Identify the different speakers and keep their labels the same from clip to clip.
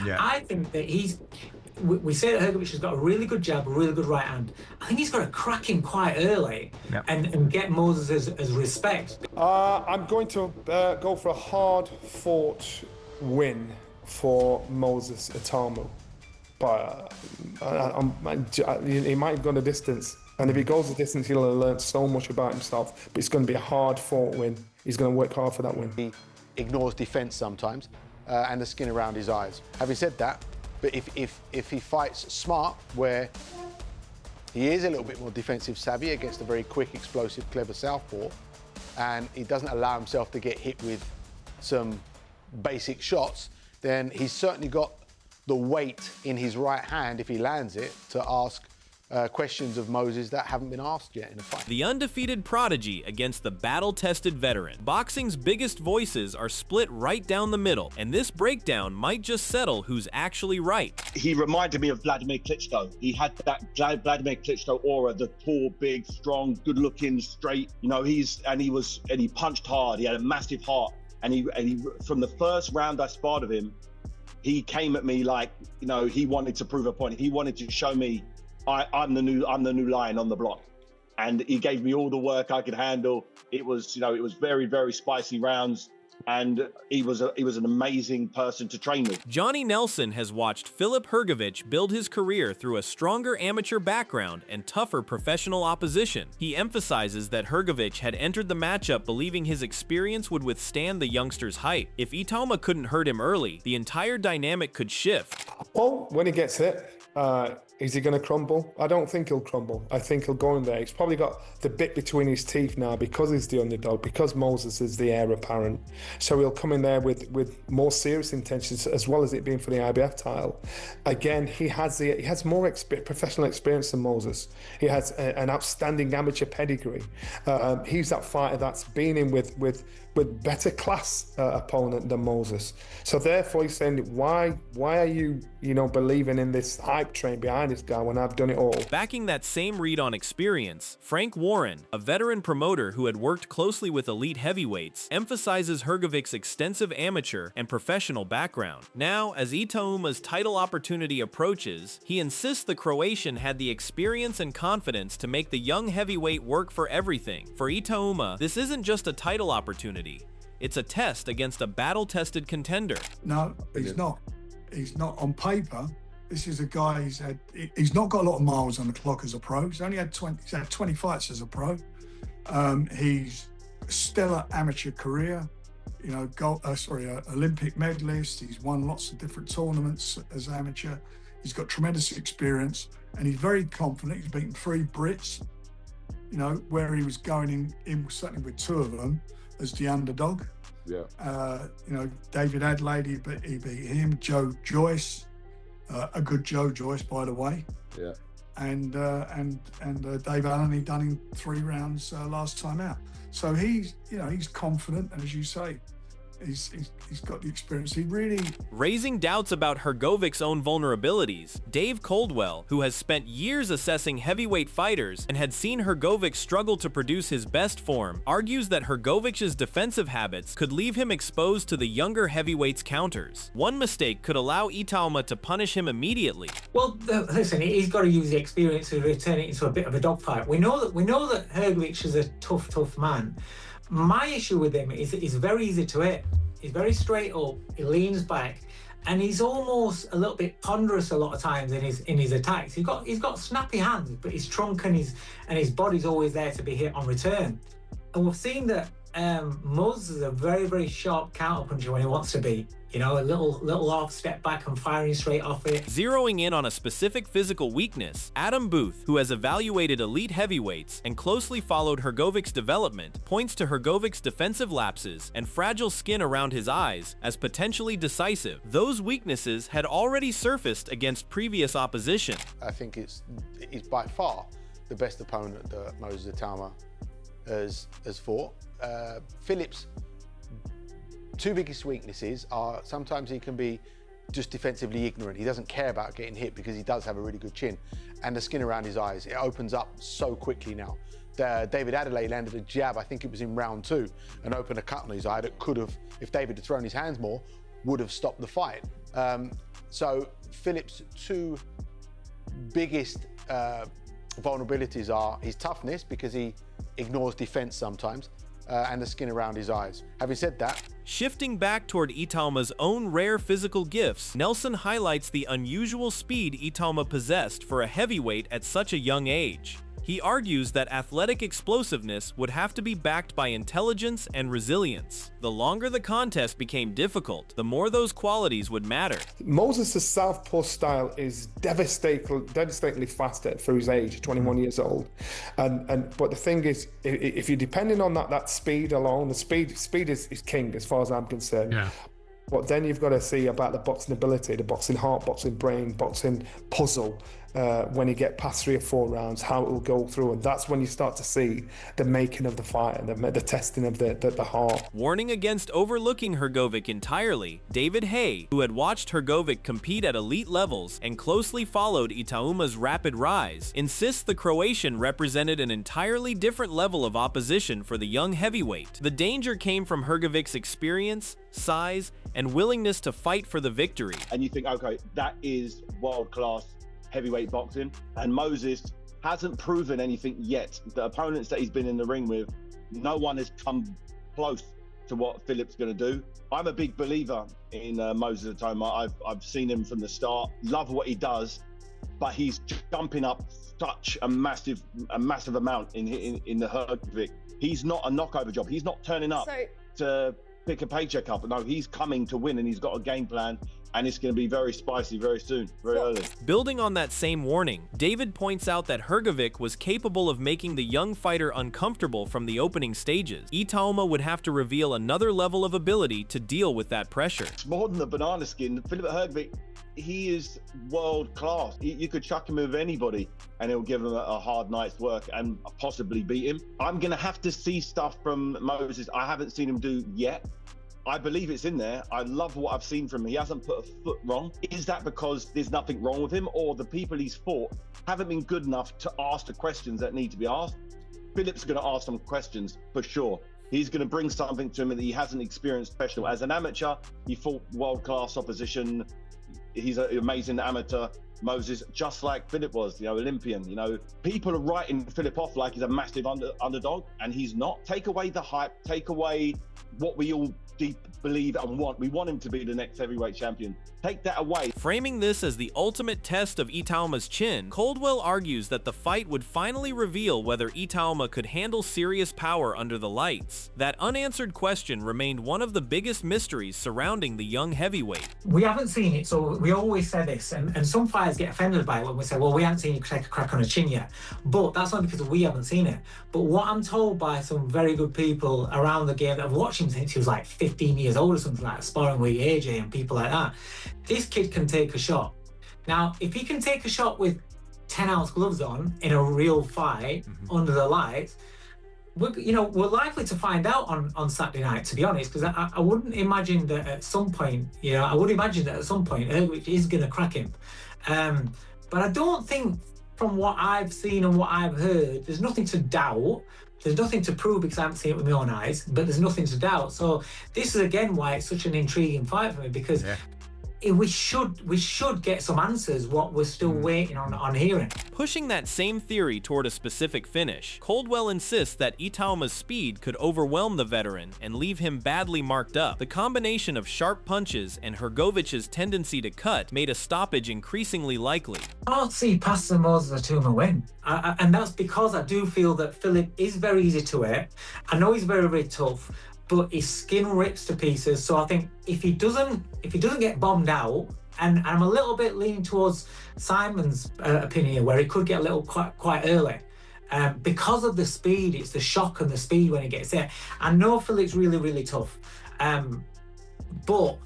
Speaker 1: Yeah.
Speaker 2: I think that we say that Hrgovic has got a really good jab, a really good right hand. I think he's got to crack him quite early and get Moses as respect.
Speaker 3: I'm going to go for a hard-fought win for Moses Itauma. But he might have gone a distance. And if he goes the distance, he'll have learned so much about himself. But it's going to be a hard-fought win. He's going to work hard for that win.
Speaker 4: He ignores defence sometimes and the skin around his eyes. Having said that, but if he fights smart, where he is a little bit more defensive savvy against a very quick, explosive, clever southpaw, and he doesn't allow himself to get hit with some basic shots, then he's certainly got the weight in his right hand, if he lands it, to ask questions of Moses that haven't been asked yet in a fight.
Speaker 5: The undefeated prodigy against the battle-tested veteran. Boxing's biggest voices are split right down the middle, and this breakdown might just settle who's actually right.
Speaker 6: He reminded me of Vladimir Klitschko. He had that Vladimir Klitschko aura, the tall, big, strong, good-looking, straight. You know, he punched hard. He had a massive heart, and he from the first round I sparred with him, he came at me like, you know, he wanted to prove a point. He wanted to show me I'm the new lion on the block, and he gave me all the work I could handle. It was, you know, it was very, very spicy rounds, and he was an amazing person to train with.
Speaker 5: Johnny Nelson has watched Filip Hrgovic build his career through a stronger amateur background and tougher professional opposition. He emphasizes that Hrgovic had entered the matchup believing his experience would withstand the youngster's height. If Itauma couldn't hurt him early, the entire dynamic could shift.
Speaker 3: Well, when he gets hit, is he going to crumble? I don't think he'll crumble. I think he'll go in there. He's probably got the bit between his teeth now because he's the underdog, because Moses is the heir apparent. So he'll come in there with more serious intentions, as well as it being for the IBF title. Again, he has more professional experience than Moses. He has an outstanding amateur pedigree. He's that fighter that's been in with better class opponent than Moses. So therefore, he's saying, why are you believing in this hype train behind this guy when I've done it all?
Speaker 5: Backing that same read on experience, Frank Warren, a veteran promoter who had worked closely with elite heavyweights, emphasizes Hrgovic's extensive amateur and professional background. Now, as Itauma's title opportunity approaches, he insists the Croatian had the experience and confidence to make the young heavyweight work for everything. For Itauma, this isn't just a title opportunity. It's a test against a battle-tested contender.
Speaker 7: No, he's not. He's not on paper. This is a guy he's not got a lot of miles on the clock as a pro. He's had 20 fights as a pro. He's a stellar amateur career. You know, Olympic medalist. He's won lots of different tournaments as amateur. He's got tremendous experience, and he's very confident. He's beaten 3 Brits. You know, where he was going in certainly with 2 of them as the underdog.
Speaker 8: Yeah.
Speaker 7: You know, David Adelaide, he beat him. Joe Joyce, a good Joe Joyce, by the way.
Speaker 8: Yeah.
Speaker 7: And Dave Allen, he done in 3 rounds last time out. So he's confident, and as you say, he's got the experience. He really...
Speaker 5: Raising doubts about Hrgovic's own vulnerabilities, Dave Coldwell, who has spent years assessing heavyweight fighters and had seen Hrgovic struggle to produce his best form, argues that Hrgovic's defensive habits could leave him exposed to the younger heavyweight's counters. One mistake could allow Itauma to punish him immediately.
Speaker 2: Well, listen, he's got to use the experience to turn it into a bit of a dogfight. We know that Hrgovic is a tough man. My issue with him is that he's very easy to hit. He's very straight up, he leans back, and he's almost a little bit ponderous a lot of times in his attacks. He's got snappy hands, but his trunk and his body's always there to be hit on return. And we've seen that Moses is a very, very sharp counterpuncher when he wants to be. You know, a little off, step back and firing straight off it.
Speaker 5: Zeroing in on a specific physical weakness, Adam Booth, who has evaluated elite heavyweights and closely followed Hrgovic's development, points to Hrgovic's defensive lapses and fragile skin around his eyes as potentially decisive. Those weaknesses had already surfaced against previous opposition.
Speaker 4: I think it's by far the best opponent that Moses Itauma has fought. Filip's 2 biggest weaknesses are sometimes he can be just defensively ignorant. He doesn't care about getting hit because he does have a really good chin. And the skin around his eyes, it opens up so quickly now. David Adelaide landed a jab, I think it was in round 2, and opened a cut on his eye that could have, if David had thrown his hands more, would have stopped the fight. So Filip's two biggest vulnerabilities are his toughness, because he ignores defense sometimes, and the skin around his eyes. Having said that,
Speaker 5: shifting back toward Itauma's own rare physical gifts, Nelson highlights the unusual speed Itauma possessed for a heavyweight at such a young age. He argues that athletic explosiveness would have to be backed by intelligence and resilience. The longer the contest became difficult, the more those qualities would matter.
Speaker 3: Moses' southpaw style is devastatingly faster for his age, 21 years old. But the thing is, if you're depending on that speed alone, the speed is king as far as I'm concerned.
Speaker 1: Yeah.
Speaker 3: But then you've got to see about the boxing ability, the boxing heart, boxing brain, boxing puzzle. When you get past 3 or 4 rounds, how it will go through, and that's when you start to see the making of the fight and the testing of the heart.
Speaker 5: Warning against overlooking Hrgovic entirely, David Hay, who had watched Hrgovic compete at elite levels and closely followed Itauma's rapid rise, insists the Croatian represented an entirely different level of opposition for the young heavyweight. The danger came from Hrgovic's experience, size, and willingness to fight for the victory.
Speaker 6: And you think, okay, that is world-class heavyweight boxing, and Moses hasn't proven anything yet. The opponents that he's been in the ring with, no one has come close to what Filip's going to do. I'm a big believer in Moses Itauma. I've seen him from the start, love what he does, but he's jumping up such a massive amount in the Hrgovic. He's not a knockover job. He's not turning up to pick a paycheck up. No, he's coming to win, and he's got a game plan, and it's going to be very spicy very soon, very early.
Speaker 5: Building on that same warning, David points out that Hrgovic was capable of making the young fighter uncomfortable from the opening stages. Itauma would have to reveal another level of ability to deal with that pressure.
Speaker 6: It's more than the banana skin. Filip Hrgovic, he is world class. You could chuck him with anybody and he'll give him a hard night's work and possibly beat him. I'm going to have to see stuff from Moses I haven't seen him do yet. I believe it's in there. I love what I've seen from him. He hasn't put a foot wrong. Is that because there's nothing wrong with him, or the people he's fought haven't been good enough to ask the questions that need to be asked? Filip's going to ask some questions for sure. He's going to bring something to him that he hasn't experienced professional. As an amateur, he fought world-class opposition. He's an amazing amateur. Moses, just like Filip was, Olympian. People are writing Filip off like he's a massive underdog, and he's not. Take away the hype, take away what we all deep believe and want. We want him to be the next heavyweight champion. Take that away.
Speaker 5: Framing this as the ultimate test of Itauma's chin, Coldwell argues that the fight would finally reveal whether Itauma could handle serious power under the lights. That unanswered question remained one of the biggest mysteries surrounding the young heavyweight.
Speaker 2: We haven't seen it, so we always say this, and some fighters get offended by it when we say, well, we haven't seen you take a crack on a chin yet. But that's not because we haven't seen it. But what I'm told by some very good people around the game that have watched him since he was like 15 years old or something like that, sparring with AJ and people like that, this kid can take a shot. Now, if he can take a shot with 10-ounce gloves on in a real fight under the lights, we're likely to find out on Saturday night, to be honest, because I wouldn't imagine that at some point, Hrgovic is going to crack him. But I don't think, from what I've seen and what I've heard, there's nothing to doubt. There's nothing to prove because I haven't seen it with my own eyes, but there's nothing to doubt. So this is again why it's such an intriguing fight for me, because we should get some answers what we're still waiting on hearing.
Speaker 5: Pushing that same theory toward a specific finish, Coldwell insists that Itauma's speed could overwhelm the veteran and leave him badly marked up. The combination of sharp punches and Hrgovic's tendency to cut made a stoppage increasingly likely.
Speaker 2: I don't see past the Moses Itauma win, and that's because I do feel that Filip is very easy to hit. I know he's very, very tough, but his skin rips to pieces. So I think if he doesn't get bombed out, and I'm a little bit leaning towards Simon's opinion, where he could get a little quite early, because of the speed. It's the shock and the speed when he gets there. I know Filip's really, really tough, but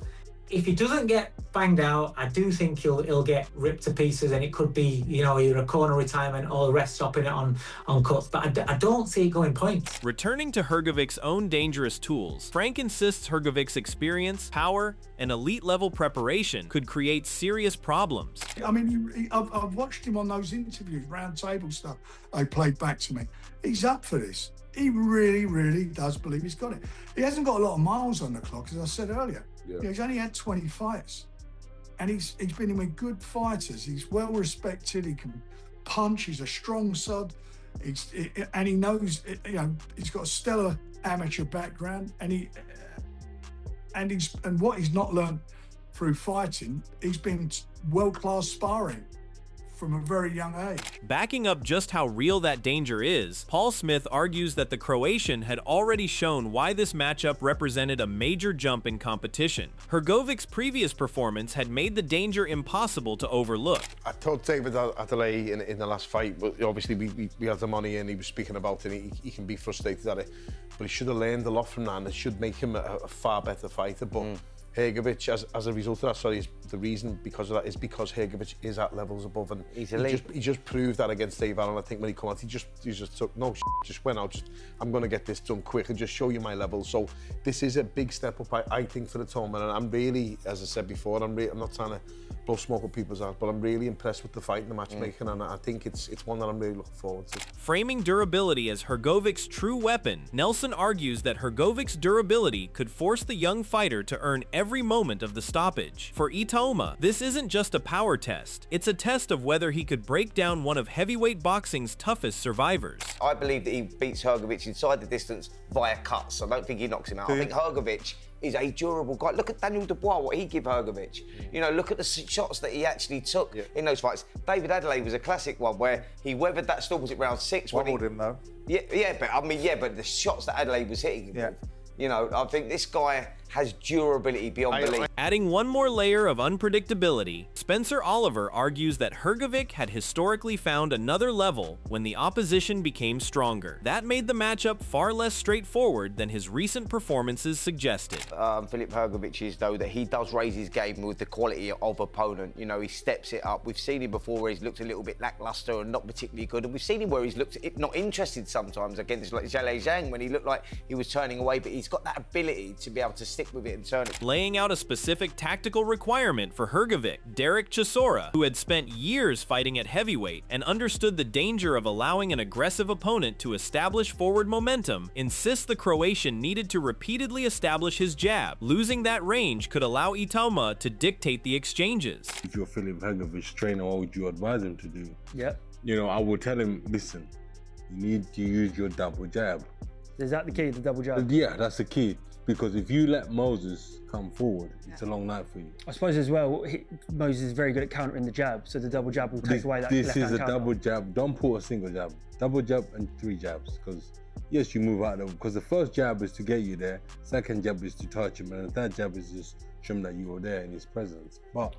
Speaker 2: if he doesn't get banged out, I do think he'll get ripped to pieces, and it could be, either a corner retirement or the rest stopping it on cuts. But I don't see it going points.
Speaker 5: Returning to Hrgovic's own dangerous tools, Frank insists Hrgovic's experience, power, and elite-level preparation could create serious problems.
Speaker 7: I mean, I've watched him on those interviews, round table stuff they played back to me. He's up for this. He really, really does believe he's got it. He hasn't got a lot of miles on the clock, as I said earlier. Yeah, he's only had 20 fights. And he's been in with good fighters. He's well respected. He can punch. He's a strong sod. And he knows, he's got a stellar amateur background. And what he's not learned through fighting, he's been world-class sparring from a very young age.
Speaker 5: Backing up just how real that danger is, Paul Smith argues that the Croatian had already shown why this matchup represented a major jump in competition. Hrgovic's previous performance had made the danger impossible to overlook.
Speaker 4: I told David Adelaide in the last fight, but obviously we had the money and he was speaking about it, he can be frustrated at it, but he should have learned a lot from that and it should make him a far better fighter. But Hrgovic, as a result of that, the reason because of that is because Hrgovic is at levels above, and he just proved that against Dave Allen. I think when he came out, he just took no just went out. I'm going to get this done quick and just show you my level. So this is a big step up, I think, for the tournament. And I'm really, as I said before, I'm not trying to blow smoke up people's eyes, but I'm really impressed with the fight and the matchmaking, and I think it's one that I'm really looking forward to.
Speaker 5: Framing durability as Hrgovic's true weapon, Nelson argues that Hrgovic's durability could force the young fighter to earn every moment of the stoppage. For Itauma, this isn't just a power test, it's a test of whether he could break down one of heavyweight boxing's toughest survivors.
Speaker 1: I believe that he beats Hrgovic inside the distance via cuts. I don't think he knocks him out. I think Hrgovic is a durable guy. Look at Daniel Dubois, what he gave Hrgovic. Look at the shots that he actually took in those fights. David Adelaide was a classic one where he weathered that storm. Was it round 6?
Speaker 8: Wobbled him though.
Speaker 1: But the shots that Adelaide was hitting him with, I think this guy has durability beyond belief.
Speaker 5: Adding one more layer of unpredictability, Spencer Oliver argues that Hrgovic had historically found another level when the opposition became stronger. That made the matchup far less straightforward than his recent performances suggested.
Speaker 1: Filip Hrgovic is, though, that he does raise his game with the quality of opponent. He steps it up. We've seen him before where he's looked a little bit lackluster and not particularly good, and we've seen him where he's looked not interested sometimes against like Zhale Zhang when he looked like he was turning away, but he's got that ability to be able to stick with it and turn it.
Speaker 5: Laying out a specific tactical requirement for Hrgovic, Derek Chisora, who had spent years fighting at heavyweight and understood the danger of allowing an aggressive opponent to establish forward momentum, insists the Croatian needed to repeatedly establish his jab. Losing that range could allow Itauma to dictate the exchanges.
Speaker 9: If you're Filip Hrgovic's trainer, what would you advise him to do?
Speaker 10: Yeah.
Speaker 9: I would tell him, listen, you need to use your double jab.
Speaker 10: Is that the key, the double jab?
Speaker 9: Yeah, that's the key. Because if you let Moses come forward, it's a long night for you.
Speaker 10: I suppose as well, Moses is very good at countering the jab, so the double jab will take away that
Speaker 9: This is a
Speaker 10: counter.
Speaker 9: double jab. Don't put a single jab. Double jab and 3 jabs. Because yes, you move out of because the first jab is to get you there. Second jab is to touch him, and the third jab is just show him that you were there in his presence. But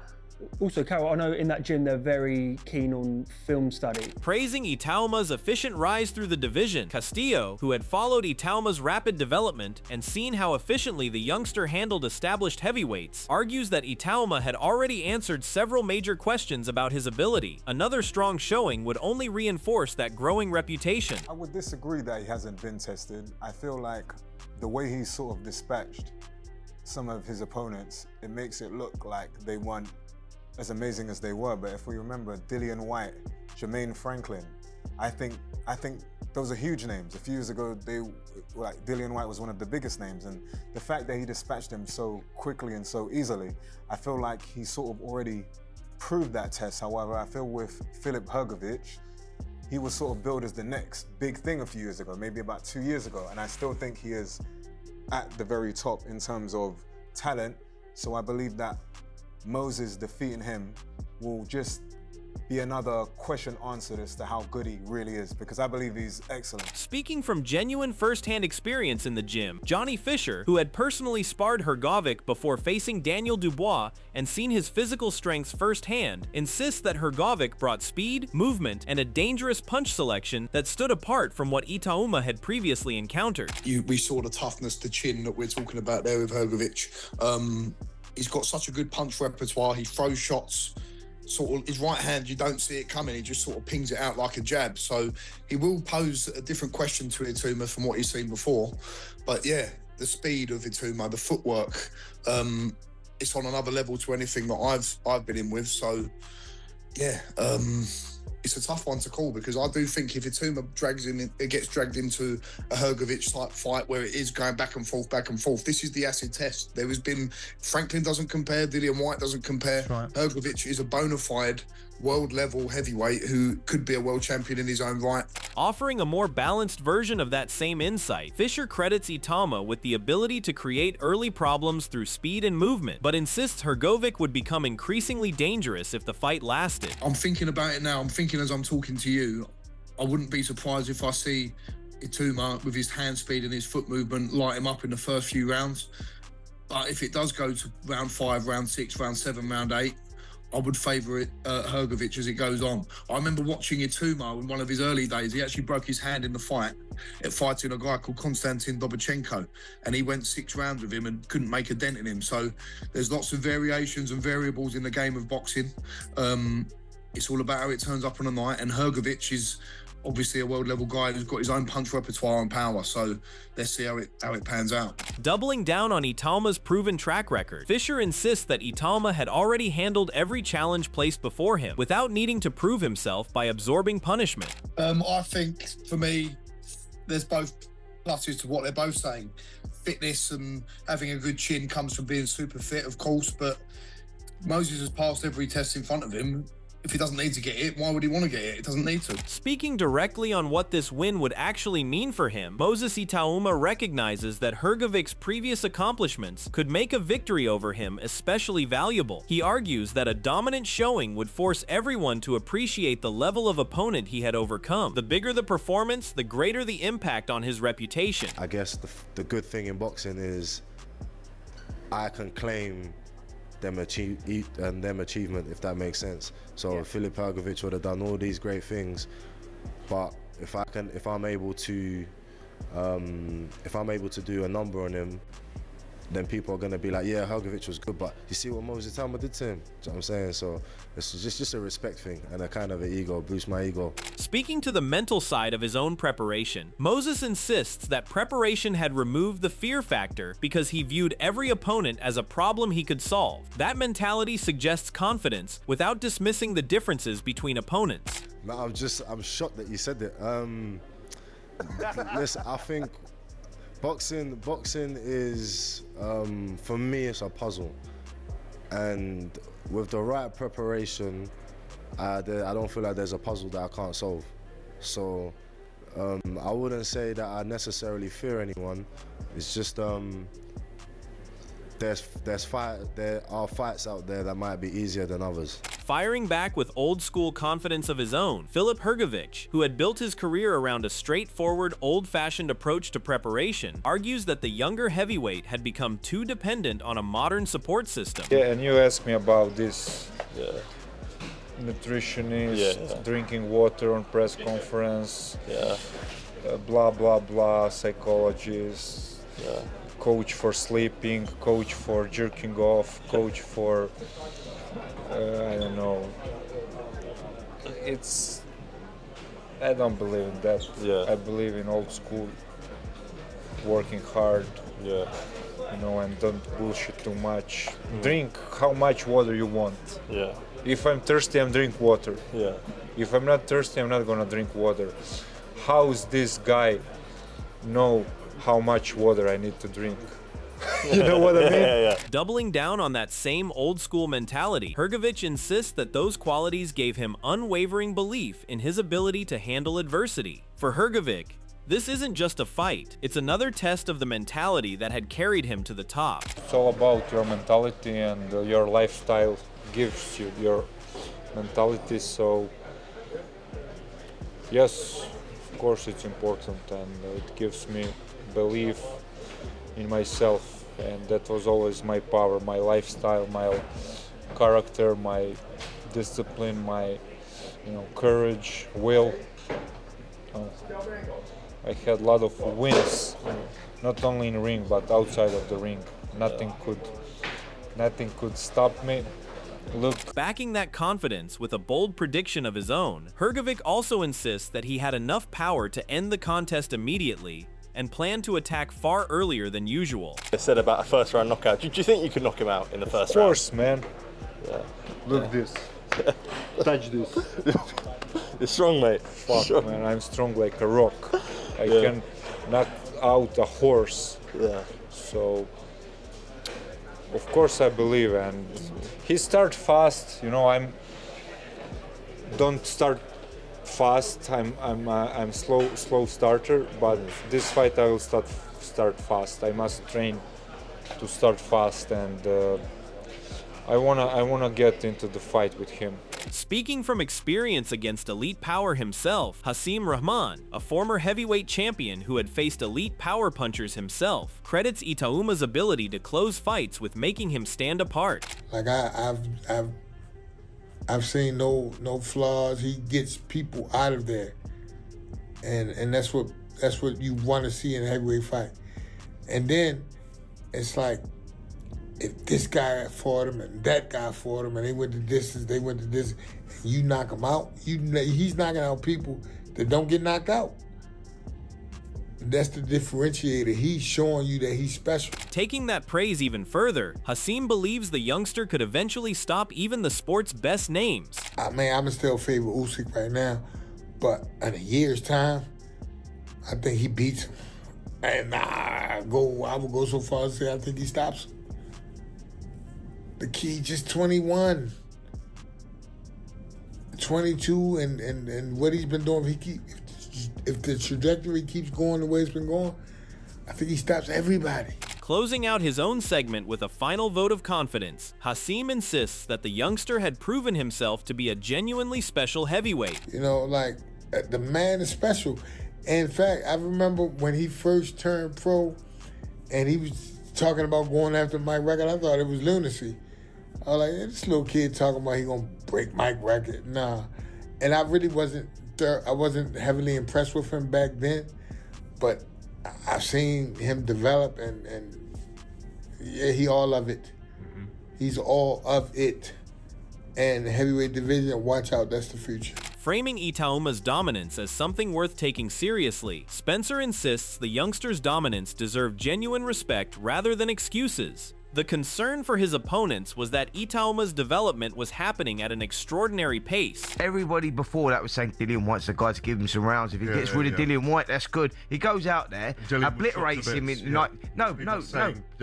Speaker 10: also, Carol, I know in that gym they're very keen on film study.
Speaker 5: Praising Itauma's efficient rise through the division, Castillo, who had followed Itauma's rapid development and seen how efficiently the youngster handled established heavyweights, argues that Itauma had already answered several major questions about his ability. Another strong showing would only reinforce that growing reputation.
Speaker 8: I would disagree that he hasn't been tested. I feel like the way he's sort of dispatched some of his opponents, it makes it look like they weren't as amazing as they were. But if we remember Dillian White, Jermaine Franklin, I think those are huge names. A few years ago, Dillian White was one of the biggest names, and the fact that he dispatched them so quickly and so easily, I feel like he sort of already proved that test. However, I feel with Filip Hrgovic, he was sort of billed as the next big thing a few years ago, maybe about 2 years ago, and I still think he is at the very top in terms of talent. So I believe that Moses defeating him will just be another question answered as to how good he really is, because I believe he's excellent.
Speaker 5: Speaking from genuine first-hand experience in the gym, Johnny Fisher, who had personally sparred Hrgovic before facing Daniel Dubois and seen his physical strengths firsthand, insists that Hrgovic brought speed, movement, and a dangerous punch selection that stood apart from what Itauma had previously encountered.
Speaker 11: We saw the toughness, the chin that we're talking about there with Hrgovic. He's got such a good punch repertoire. He throws shots, sort of his right hand, you don't see it coming. He just sort of pings it out like a jab. So he will pose a different question to Itauma from what he's seen before. But yeah, the speed of Itauma, the footwork, it's on another level to anything that I've been in with. So yeah, it's a tough one to call, because I do think if Itauma gets dragged into a Hrgovic type fight where it is going back and forth, this is the acid test. There has been, Franklin doesn't compare, Dillian White doesn't compare.
Speaker 12: Right.
Speaker 11: Hrgovic is a bona fide world level heavyweight who could be a world champion in his own right.
Speaker 5: Offering a more balanced version of that same insight, Fisher credits Itauma with the ability to create early problems through speed and movement, but insists Hrgovic would become increasingly dangerous if the fight lasted.
Speaker 11: I'm thinking about it now. I'm thinking as I'm talking to you, I wouldn't be surprised if I see Itauma with his hand speed and his foot movement light him up in the first few rounds. But if it does go to round 5, round 6, round 7, round 8, I would favour it Hrgovic as it goes on. I remember watching Itauma in one of his early days. He actually broke his hand in the fight at fighting a guy called Konstantin Dobchenko, and he went 6 rounds with him and couldn't make a dent in him. So there's lots of variations and variables in the game of boxing. It's all about how it turns up on a night, and Hrgovic is obviously a world level guy who's got his own punch repertoire and power, so let's see how it pans out.
Speaker 5: Doubling down on Itauma's proven track record, Fisher insists that Itauma had already handled every challenge placed before him without needing to prove himself by absorbing punishment.
Speaker 11: I think for me, there's both pluses to what they're both saying. Fitness and having a good chin comes from being super fit, of course, but Moses has passed every test in front of him. If he doesn't need to get it, why would he want to get it? It doesn't need to.
Speaker 5: Speaking directly on what this win would actually mean for him, Moses Itauma recognizes that Hrgovic's previous accomplishments could make a victory over him especially valuable. He argues that a dominant showing would force everyone to appreciate the level of opponent he had overcome. The bigger the performance, the greater the impact on his reputation.
Speaker 13: I guess the good thing in boxing is I can claim them achievement, if that makes sense. So Filip Hrgovic would have done all these great things, but if I'm able to do a number on him, then people are gonna be like, yeah, Hrgovic was good, but you see what Moses Itauma did to him? Do you know what I'm saying? So it's just a respect thing and a kind of an ego, boost my ego.
Speaker 5: Speaking to the mental side of his own preparation, Moses insists that preparation had removed the fear factor because he viewed every opponent as a problem he could solve. That mentality suggests confidence without dismissing the differences between opponents.
Speaker 13: No, I'm shocked that you said it. Listen, I think boxing is, for me, it's a puzzle. And with the right preparation, I don't feel like there's a puzzle that I can't solve. So I wouldn't say that I necessarily fear anyone. It's just there are fights out there that might be easier than others.
Speaker 5: Firing back with old-school confidence of his own, Filip Hrgovic, who had built his career around a straightforward, old-fashioned approach to preparation, argues that the younger heavyweight had become too dependent on a modern support system.
Speaker 12: Yeah, and you asked me about this nutritionist, drinking water on press conference, blah, blah, blah, psychologist, coach for sleeping, coach for jerking off, coach for... I don't know. I don't believe in that. I believe in old school, working hard, and don't bullshit too much. Drink how much water you want. If I'm thirsty, I'm drink water. If I'm not thirsty, I'm not gonna drink water. How's this guy know how much water I need to drink? You know what I mean?
Speaker 5: Doubling down on that same old-school mentality, Hrgovic insists that those qualities gave him unwavering belief in his ability to handle adversity. For Hrgovic, this isn't just a fight, it's another test of the mentality that had carried him to the top.
Speaker 12: It's all about your mentality, and your lifestyle gives you your mentality, so yes, of course it's important, and it gives me belief in myself, and that was always my power, my lifestyle, my character, my discipline, my courage, will. I had a lot of wins, not only in ring but outside of the ring. Nothing could stop me. Look.
Speaker 5: Backing that confidence with a bold prediction of his own, Hrgovic also insists that he had enough power to end the contest immediately and planned to attack far earlier than usual.
Speaker 14: I said about a first round knockout. Do you think you could knock him out in the first round?
Speaker 12: Of course, man. Look this. Touch this.
Speaker 14: You're strong, mate.
Speaker 12: Fuck,
Speaker 14: Sure.
Speaker 12: man, I'm strong like a rock. I
Speaker 14: Yeah.
Speaker 12: can knock out a horse.
Speaker 14: Yeah.
Speaker 12: So, of course, I believe. And he start fast. You know, don't start fast. I'm slow starter. But this fight, I will start fast. I must train to start fast, and I wanna get into the fight with him.
Speaker 5: Speaking from experience against elite power himself, Hasim Rahman, a former heavyweight champion who had faced elite power punchers himself, credits Itauma's ability to close fights with making him stand apart.
Speaker 15: Like I've seen no flaws. He gets people out of there, and that's what you want to see in a heavyweight fight. And then it's like, if this guy fought him and that guy fought him and they went to distance, and you knock him out, he's knocking out people that don't get knocked out. That's the differentiator. He's showing you that he's special.
Speaker 5: Taking that praise even further, Hasim believes the youngster could eventually stop even the sport's best names.
Speaker 15: I'm still favor Usyk right now, but in a year's time, I think he beats him. And I would go so far as to say I think he stops him. The key just 21, 22, and what he's been doing. If the trajectory keeps going the way it's been going, I think he stops everybody.
Speaker 5: Closing out his own segment with a final vote of confidence, Hasim insists that the youngster had proven himself to be a genuinely special heavyweight.
Speaker 15: You know, like, the man is special. In fact, I remember when he first turned pro and he was talking about going after Mike record, I thought it was lunacy. I was like, this little kid talking about he gonna break Mike record. Nah. And I really wasn't heavily impressed with him back then, but I've seen him develop and yeah, he all of it. He's all of it. And the heavyweight division, watch out, that's the future.
Speaker 5: Framing Itauma's dominance as something worth taking seriously, Spencer insists the youngster's dominance deserved genuine respect rather than excuses. The concern for his opponents was that Itauma's development was happening at an extraordinary pace.
Speaker 1: Everybody before that was saying Dillian White's the guy to give him some rounds. If he gets rid of Dillian White, that's good. He goes out there, obliterates him in like no.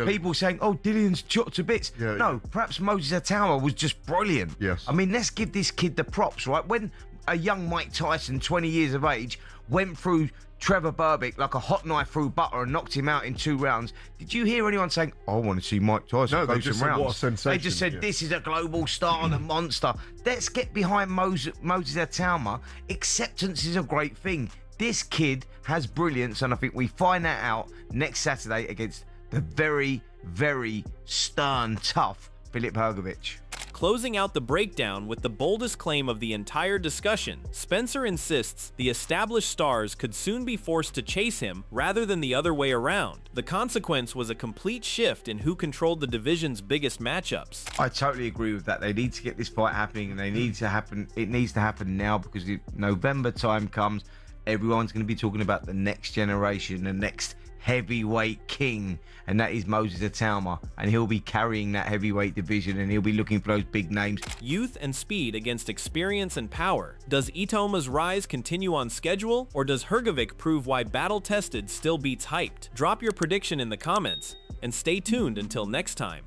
Speaker 1: People saying, oh, Dillian's chopped to bits. No, perhaps Moses Itauma was just brilliant.
Speaker 16: Yes.
Speaker 1: I mean, let's give this kid the props, right? When a young Mike Tyson, 20 years of age, went through Trevor Berbick like a hot knife through butter and knocked him out in 2 rounds. Did you hear anyone saying, I want to see Mike Tyson go some rounds?
Speaker 16: What a sensation.
Speaker 1: They just said, this is a global star and a monster. Let's get behind Moses Itauma. Acceptance is a great thing. This kid has brilliance, and I think we find that out next Saturday against the very, very stern, tough Filip Hrgovic.
Speaker 5: Closing out the breakdown with the boldest claim of the entire discussion, Spencer insists the established stars could soon be forced to chase him rather than the other way around. The consequence was a complete shift in who controlled the division's biggest matchups.
Speaker 1: I totally agree with that. They need to get this fight happening, and it needs to happen now, because if November time comes, everyone's going to be talking about the next generation, the next heavyweight king, and that is Moses Itauma, and he'll be carrying that heavyweight division, and he'll be looking for those big names.
Speaker 5: Youth and speed against experience and power. Does Itauma's rise continue on schedule, or does Hrgovic prove why battle-tested still beats hyped? Drop your prediction in the comments, and stay tuned until next time.